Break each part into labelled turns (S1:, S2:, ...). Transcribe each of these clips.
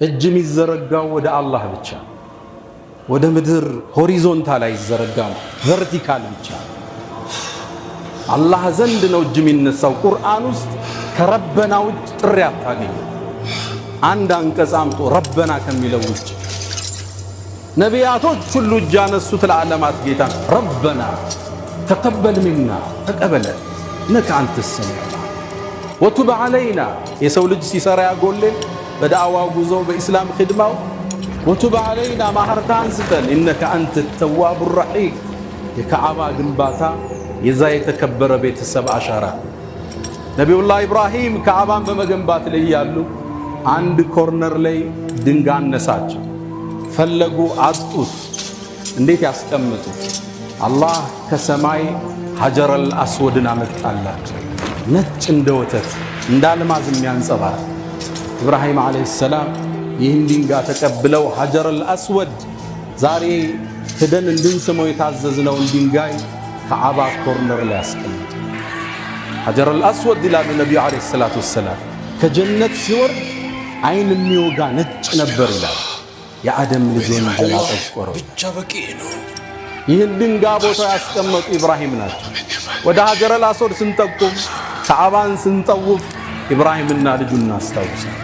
S1: እጅ የሚዘረጋው ወደ አላህ ብቻ፣ ወደ ምድር ሆሪዞንታል አይዘረጋም፣ ቨርቲካል ብቻ። አላህ ዘንድ ነው እጅ የሚነሳው። ቁርአን ውስጥ ከረበና ውጭ ጥሪ አታገኝ። አንድ አንቀጽ አምጦ ረበና ከሚለው ውጭ ነቢያቶች ሁሉ እጅ ያነሱት ለዓለማት ጌታ ረበና ተቀበል ሚና ተቀበለ ነከ አንተ ሰሚዕ ወቱብ ዐለይና የሰው ልጅ ሲሰራ ያጎልን በዳዕዋ ጉዞ በኢስላም ኺድማው ወቱብ ዐለይና ማህርታን ስጠን ኢነከ አንተ ተዋቡ ረሒም። የከዓባ ግንባታ የዛ የተከበረ ቤተሰብ አሻራ። ነቢዩላህ ኢብራሂም ከዓባን በመገንባት ላይ ያሉ አንድ ኮርነር ላይ ድንጋይ አነሳቸው። ፈለጉ አጡት። እንዴት ያስቀምጡት? አላህ ከሰማይ ሐጀረል አስወድን አመጣላቸው። ነጭ እንደ ወተት እንደ አልማዝ የሚያንጸባርቅ ኢብራሂም ዓለይሂ ሰላም ይህን ድንጋይ ተቀብለው ሐጀረል አስወድ ዛሬ ሄደን እንድንስመው የታዘዝነውን ድንጋይ ከዓባ ኮርነር ላይ ያስቀምጡ። ሐጀረል አስወድ ይላሉ ነቢዩ ዓለይሂ ሰላቱ ወሰላም ከጀነት ሲወርድ አይን የሚወጋ ነጭ ነበር ይላል። የአደም ልጅ ወንጀል አጠቆረው ብቻ በቂ ነው። ይህን ድንጋይ ቦታ ያስቀመጡ ኢብራሂም ናቸው። ወደ ሐጀረል አስወድ ስንጠቁም ከዓባን ስንጠውፍ ኢብራሂምና ልጁን እናስታውሳለን።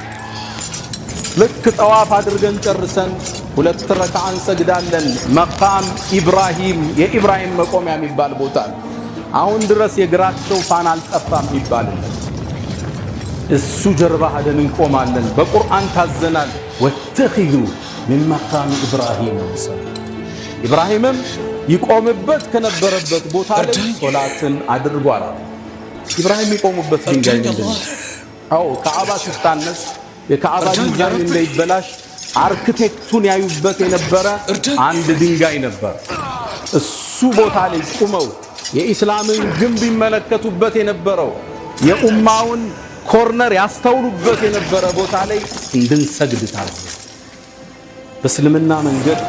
S1: ልክ ጠዋፍ አድርገን ጨርሰን 2 ረክዓ እንሰግዳለን። መቃም ኢብራሂም የኢብራሂም መቆሚያ የሚባል ቦታ አሁን ድረስ የግራቸው ፋና አልጠፋም ይባልለት። እሱ ጀርባ ሄደን እንቆማለን። በቁርአን ታዘናል። ወተኺዙ ሚን መቃም ኢብራሂም ሙሰላ። ኢብራሂምም ይቆምበት ከነበረበት ቦታ ላይ ሶላትን አድርጓል። ኢብራሂም የሚቆሙበት ድንጋይ ምንድን ነው? አዎ ከዓባ ሲታነስ የከዓባ ዲዛይን እንዳይበላሽ አርክቴክቱን ያዩበት የነበረ አንድ ድንጋይ ነበር። እሱ ቦታ ላይ ቆመው የኢስላምን ግንብ ይመለከቱበት የነበረው የኡማውን ኮርነር ያስተውሉበት የነበረ ቦታ ላይ እንድንሰግድ ታዘዘ። በእስልምና መንገድ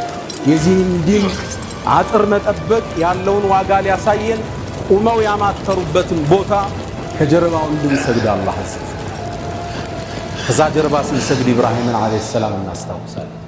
S1: የዚህን ዲን አጥር መጠበቅ ያለውን ዋጋ ሊያሳየን ቁመው ያማተሩበትን ቦታ ከጀርባው እንድንሰግድ አላህ አዘዘ። ከዛ ጀርባ ስንሰግድ ኢብራሂምን ዓለይሂ ሰላም እናስታውሳለን።